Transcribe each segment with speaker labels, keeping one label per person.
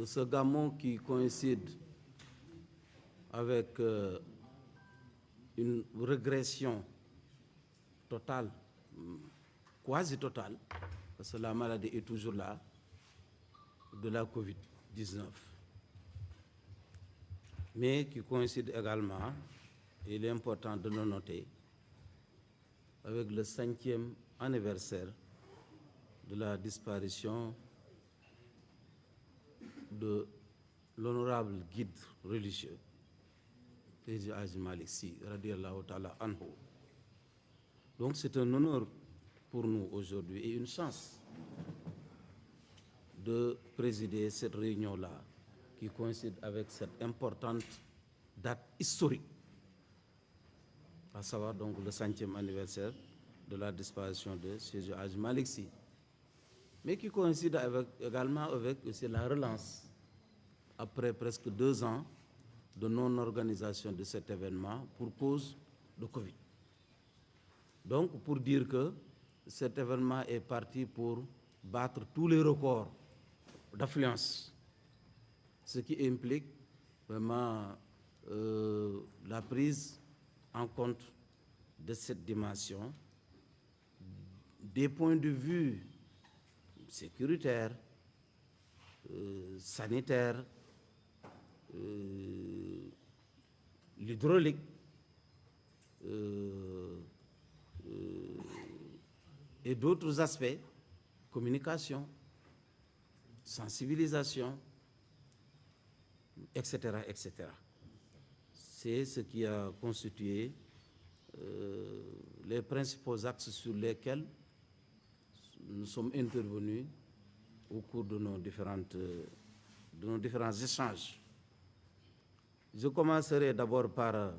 Speaker 1: Ce gamon qui coïncide avec une régression totale, quasi totale, parce que la maladie est toujours là, de la Covid-19. Mais qui coïncide également, et il est important de le noter, avec le 5e anniversaire de la disparition de l'honorable guide religieux, Seydi Hadji Malick Sy, radiyallahu ta'ala anhu. Donc c'est un honneur pour nous aujourd'hui et une chance de présider cette réunion-là qui coïncide avec cette importante date historique, à savoir donc le 5e anniversaire de la disparition de Seydi Hadji Malick Sy, mais qui coïncide également avec aussi la relance, après presque 2 ans de non-organisation de cet événement pour cause de Covid. Donc, pour dire que cet événement est parti pour battre tous les records d'affluence, ce qui implique vraiment la prise en compte de cette dimension des points de vue sécuritaires, sanitaires, l'hydraulique, et d'autres aspects, communication, sensibilisation, etc., etc. C'est ce qui a constitué les principaux axes sur lesquels nous sommes intervenus au cours de nos différents échanges. Je commencerai d'abord par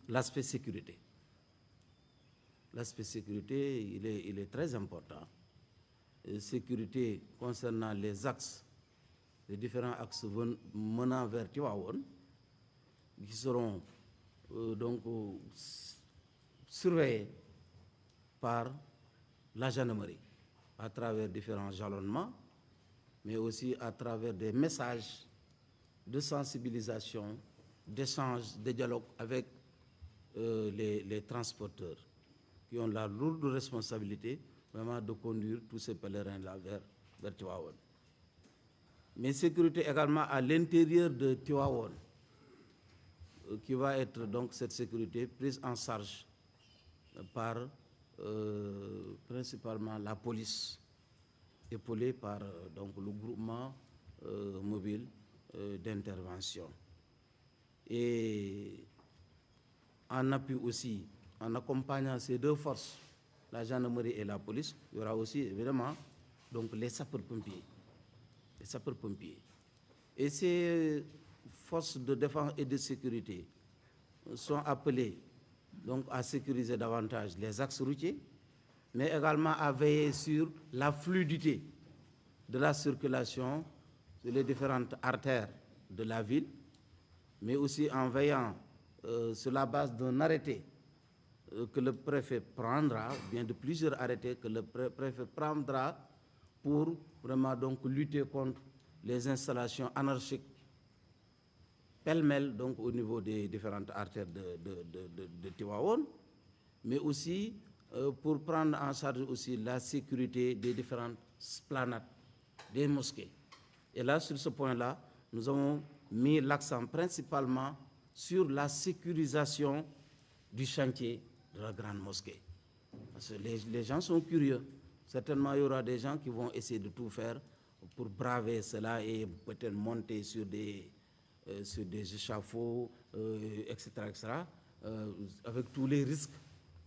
Speaker 1: l'aspect sécurité. L'aspect sécurité, il est très important. Sécurité concernant les axes, les différents axes menant vers Tivaouane, qui seront donc surveillés par la gendarmerie à travers différents jalonnements, mais aussi à travers des messages de sensibilisation, d'échange, de dialogue avec les transporteurs qui ont la lourde responsabilité vraiment de conduire tous ces pèlerins-là vers Tivaouane. Mais sécurité également à l'intérieur de Tivaouane, qui va être donc cette sécurité prise en charge par principalement la police, épaulée par donc le groupement mobile d'intervention. Et en appui aussi, en accompagnant ces deux forces, la gendarmerie et la police, il y aura aussi évidemment donc les sapeurs-pompiers. Les sapeurs-pompiers. Et ces forces de défense et de sécurité sont appelées donc à sécuriser davantage les axes routiers, mais également à veiller sur la fluidité de la circulation sur les différentes artères de la ville, mais aussi en veillant sur la base d'un arrêté que le préfet prendra, bien de plusieurs arrêtés que le préfet prendra pour vraiment donc lutter contre les installations anarchiques pêle-mêle donc au niveau des différentes artères de Tivaouane, mais aussi pour prendre en charge aussi la sécurité des différentes esplanades des mosquées. Et là, sur ce point-là, nous avons mis l'accent principalement sur la sécurisation du chantier de la grande mosquée. Parce que les gens sont curieux. Certainement, il y aura des gens qui vont essayer de tout faire pour braver cela et peut-être monter sur des échafauds, etc., etc., avec tous les risques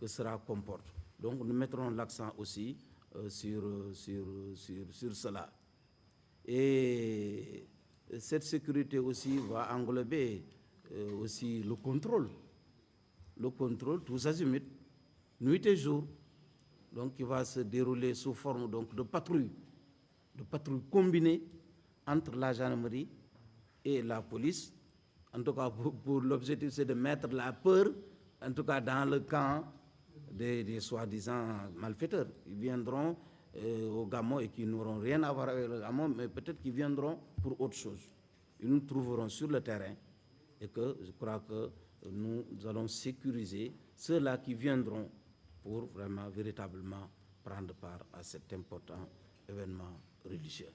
Speaker 1: que cela comporte. Donc, nous mettrons l'accent aussi sur cela. Et cette sécurité aussi va englober aussi le contrôle tous azimuts, nuit et jour, donc qui va se dérouler sous forme donc de patrouilles combinées entre la gendarmerie et la police. En tout cas, pour l'objectif, c'est de mettre la peur, en tout cas dans le camp des soi-disant malfaiteurs. Ils viendront au Gamon et qui n'auront rien à voir avec le Gamon, mais peut-être qu'ils viendront pour autre chose. Ils nous trouveront sur le terrain et que je crois que nous allons sécuriser ceux-là qui viendront pour vraiment, véritablement prendre part à cet important événement religieux.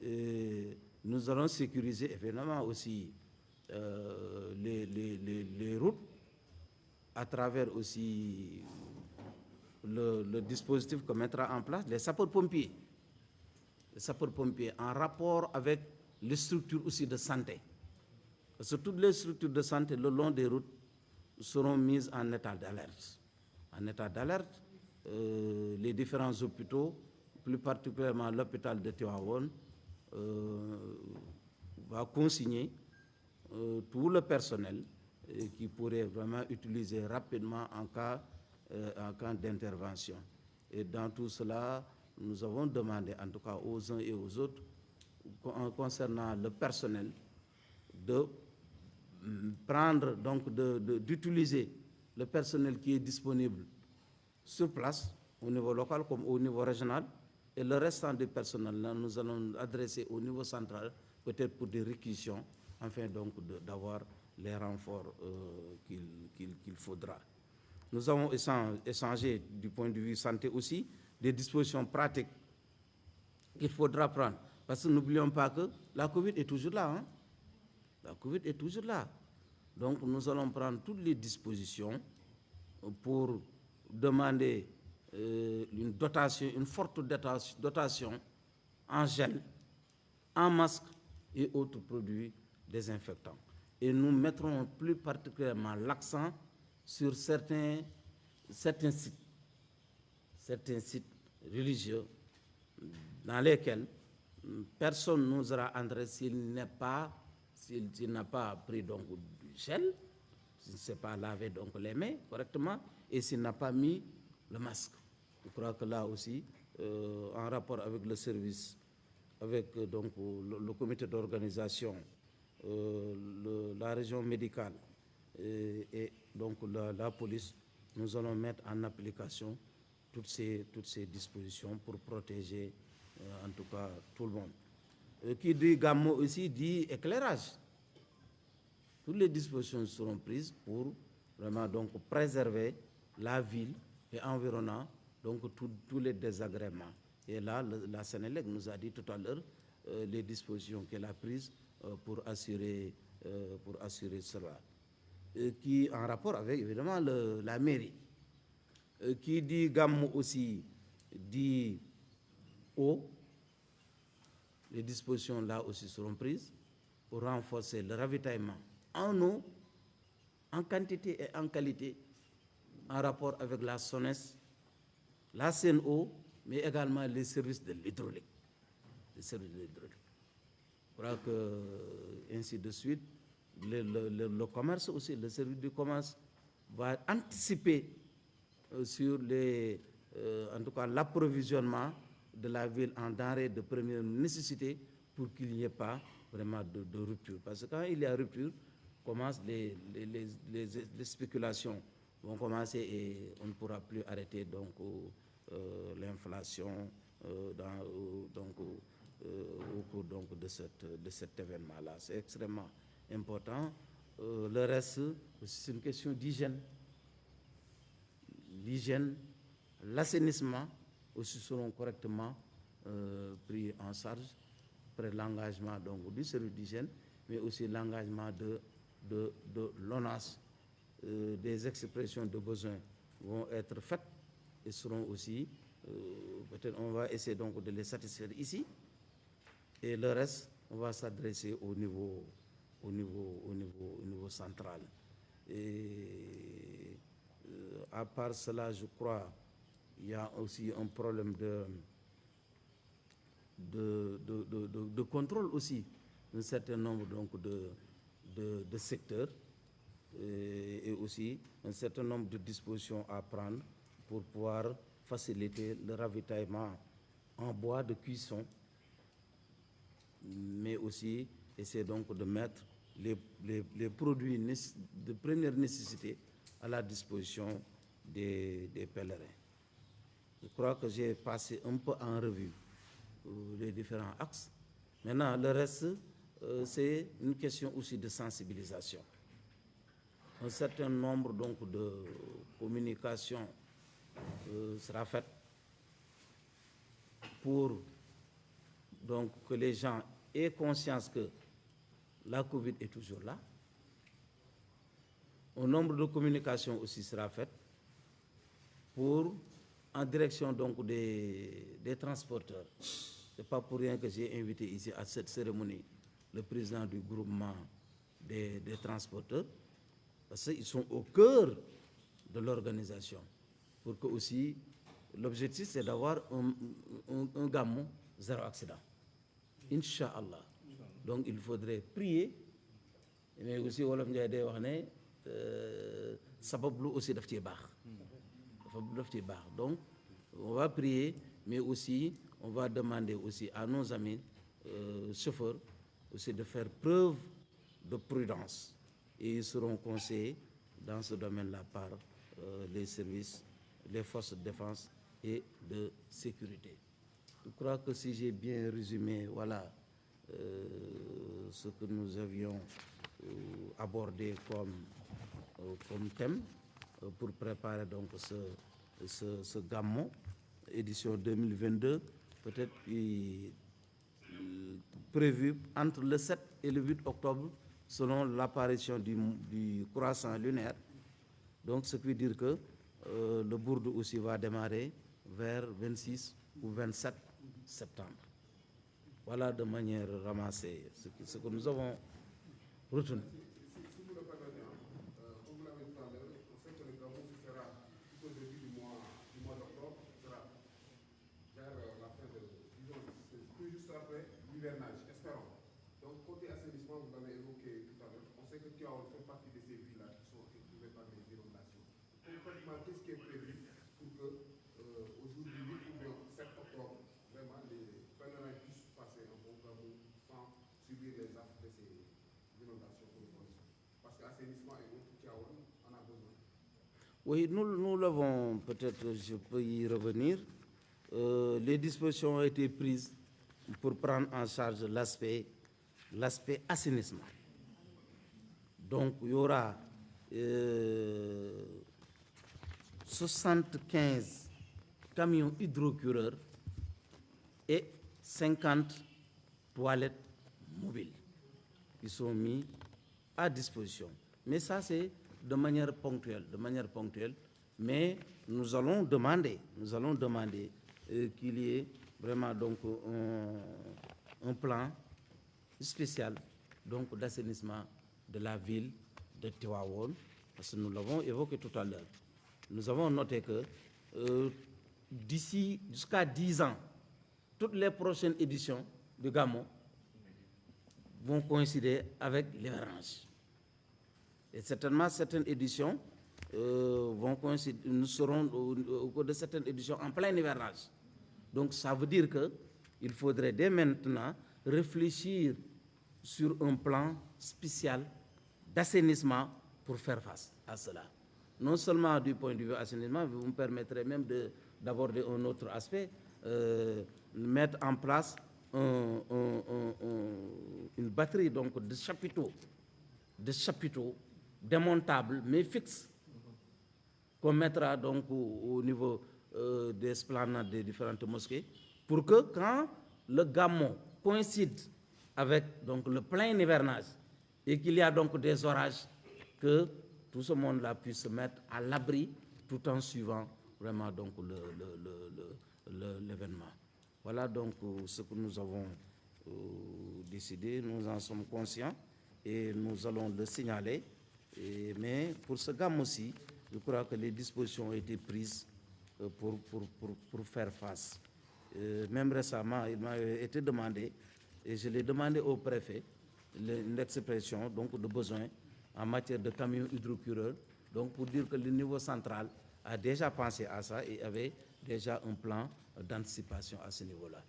Speaker 1: Et nous allons sécuriser évidemment aussi les routes à travers aussi le dispositif que mettra en place les sapeurs-pompiers. Les sapeurs-pompiers en rapport avec les structures aussi de santé. Parce que toutes les structures de santé le long des routes seront mises en état d'alerte. En état d'alerte, les différents hôpitaux, plus particulièrement l'hôpital de Tivaouane, va consigner tout le personnel qui pourrait vraiment utiliser rapidement en cas d'intervention. Et dans tout cela, nous avons demandé, en tout cas aux uns et aux autres, concernant le personnel, de prendre, donc d'utiliser le personnel qui est disponible sur place, au niveau local comme au niveau régional, et le restant du personnel, là, nous allons adresser au niveau central, peut-être pour des réquisitions, afin donc d'avoir les renforts qu'il faudra. Nous avons échangé du point de vue santé aussi, des dispositions pratiques qu'il faudra prendre. Parce que n'oublions pas que la Covid est toujours là. Hein? La Covid est toujours là. Donc nous allons prendre toutes les dispositions pour demander une dotation, une forte dotation en gel, en masque et autres produits désinfectants. Et nous mettrons plus particulièrement l'accent sur certains sites religieux dans lesquels personne n'osera entrer s'il n'a pas pris donc du gel, s'il ne s'est pas lavé donc les mains correctement et s'il n'a pas mis le masque. Je crois que là aussi, en rapport avec le service, avec donc le comité d'organisation, la région médicale et donc la police, nous allons mettre en application toutes ces dispositions pour protéger en tout cas tout le monde. Qui dit Gamon aussi dit éclairage. Toutes les dispositions seront prises pour vraiment donc préserver la ville et environnant donc tous les désagréments. Et là, la Sénélec nous a dit tout à l'heure les dispositions qu'elle a prises pour assurer cela. Qui en rapport avec évidemment la mairie. Qui dit Gamou aussi dit eau. Les dispositions là aussi seront prises pour renforcer le ravitaillement en eau, en quantité et en qualité, en rapport avec la SONES, la CNO, mais également les services de l'hydraulique. Je crois que, ainsi de suite, le commerce aussi, le service du commerce va anticiper sur en tout cas l'approvisionnement de la ville en denrées de première nécessité pour qu'il n'y ait pas vraiment de rupture. Parce que quand il y a rupture, commencent les spéculations vont commencer et on ne pourra plus arrêter donc l'inflation au cours donc de cet événement-là. C'est extrêmement important. Le reste, c'est une question d'hygiène. L'hygiène, l'assainissement aussi seront correctement pris en charge après l'engagement donc du service d'hygiène, mais aussi l'engagement de l'ONAS. Des expressions de besoins vont être faites et seront aussi, peut-être on va essayer donc de les satisfaire ici, et le reste, on va s'adresser au niveau central. Et à part cela, je crois, il y a aussi un problème de contrôle aussi d'un certain nombre donc de secteurs et aussi un certain nombre de dispositions à prendre pour pouvoir faciliter le ravitaillement en bois de cuisson, mais aussi essayer donc de mettre les produits de première nécessité à la disposition des pèlerins. Je crois que j'ai passé un peu en revue les différents axes. Maintenant, le reste, c'est une question aussi de sensibilisation. Un certain nombre donc, de communications sera faite pour donc, que les gens aient conscience que la Covid est toujours là. Un nombre de communications aussi sera fait en direction donc des transporteurs. Ce n'est pas pour rien que j'ai invité ici à cette cérémonie le président du groupement des transporteurs, parce qu'ils sont au cœur de l'organisation. Pour que aussi, l'objectif c'est d'avoir un gamou zéro accident. Inch'Allah. Donc il faudrait prier, mais aussi wolof Ndiaye day wax ne sabablu aussi daf ci baax. Donc on va prier, mais aussi on va demander aussi à nos amis chauffeurs aussi de faire preuve de prudence, et ils seront conseillés dans ce domaine-là par les services, les forces de défense et de sécurité. Je crois que si j'ai bien résumé, voilà ce que nous avions abordé comme thème pour préparer donc ce Gamou édition 2022, peut-être prévu entre le 7 et le 8 octobre selon l'apparition du croissant lunaire. Donc ce qui veut dire que le bourde aussi va démarrer vers 26 ou 27 septembre. Voilà de manière ramassée ce que nous avons retenu.
Speaker 2: Si vous le permettez, comme vous l'avez dit tout à l'heure, on sait que le Gabon sera au début du mois d'octobre, sera vers la fin de, disons, tout juste après l'hivernage, espérons. Donc, côté assainissement, vous l'avez évoqué tout à l'heure, on sait que Tivaouane fait partie de ces villes-là qui sont éprouvées par les inondations. Concrètement, qu'est-ce qui est prévu pour que, au jour du 8 ou bien 7 octobre, vraiment, les pèlerins puissent passer un bon Gabon sans subir les affres de ces inondations pour les conditions? Parce qu'assainissement et autres, Tivaouane en a besoin.
Speaker 1: Oui, nous l'avons, peut-être je peux y revenir. Les dispositions ont été prises pour prendre en charge l'aspect assainissement. Donc, il y aura 75 camions hydrocureurs et 50 toilettes mobiles qui sont mis à disposition. Mais ça, c'est de manière ponctuelle. Mais nous allons demander qu'il y ait vraiment donc un plan spécial donc d'assainissement de la ville de Tivaouane, parce que nous l'avons évoqué tout à l'heure. Nous avons noté que d'ici jusqu'à 10 ans, toutes les prochaines éditions du Gamou vont coïncider avec l'hivernage. Et certainement, certaines éditions vont coïncider, nous serons au cours de certaines éditions en plein hivernage. Donc, ça veut dire qu'il faudrait dès maintenant réfléchir sur un plan spécial d'assainissement pour faire face à cela. Non seulement du point de vue assainissement, vous me permettrez même d'aborder un autre aspect, mettre en place une batterie donc, de chapiteaux démontables mais fixes qu'on mettra donc au niveau des esplanades des différentes mosquées pour que quand le Gamou coïncide avec donc, le plein hivernage et qu'il y a donc des orages, que tout ce monde-là puisse se mettre à l'abri tout en suivant vraiment donc l'événement. Voilà donc ce que nous avons décidé, nous en sommes conscients et nous allons le signaler. Mais pour ce Gamou aussi, je crois que les dispositions ont été prises pour faire face. Même récemment, il m'a été demandé, et je l'ai demandé au préfet, l'expression donc de besoin en matière de camions hydrocureurs, donc pour dire que le niveau central a déjà pensé à ça et avait déjà un plan d'anticipation à ce niveau-là.